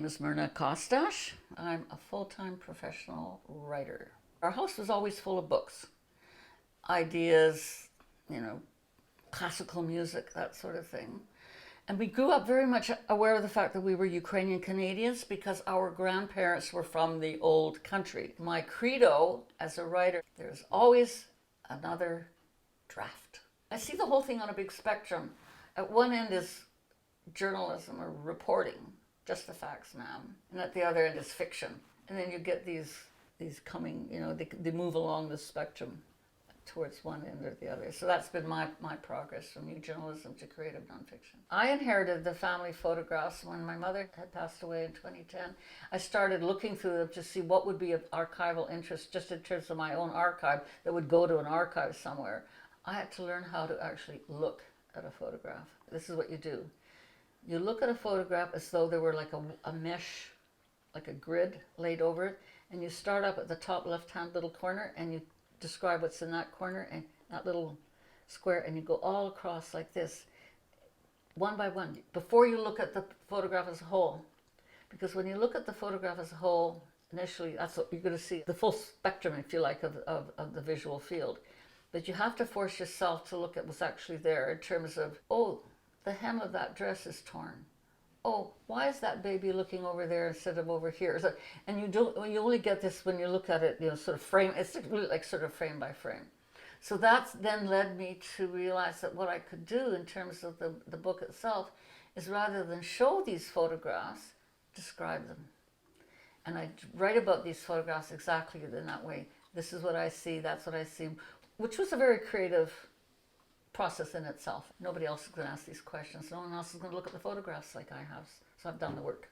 name is Myrna Kostash. I'm a full-time professional writer. Our house was always full of books, ideas, classical music, that sort of thing. And we grew up very much aware of the fact that we were Ukrainian Canadians because our grandparents were from the old country. My credo as a writer, there's always another draft. I see the whole thing on a big spectrum. At one end is journalism or reporting, just the facts, ma'am. And at the other end is fiction. And then you get these coming, they move along the spectrum towards one end or the other. So that's been my progress from new journalism to creative nonfiction. I inherited the family photographs when my mother had passed away in 2010. I started looking through them to see what would be of archival interest just in terms of my own archive that would go to an archive somewhere. I had to learn how to actually look at a photograph. This is what you do. You look at a photograph as though there were like a mesh, like a grid laid over it, and you start up at the top left-hand little corner and you describe what's in that corner and that little square, and you go all across like this, one by one, before you look at the photograph as a whole. Because when you look at the photograph as a whole, initially, that's what you're going to see, the full spectrum, if you like, of the visual field. But you have to force yourself to look at what's actually there in terms of, oh, the hem of that dress is torn. Oh, why is that baby looking over there instead of over here? So, and you only get this when you look at it, sort of frame. It's really like sort of frame by frame. So that's then led me to realize that what I could do in terms of the book itself is, rather than show these photographs, describe them. And I write about these photographs exactly in that way. This is what I see, that's what I see, which was a very creative process in itself. Nobody else is going to ask these questions. No one else is going to look at the photographs like I have. So I've done the work.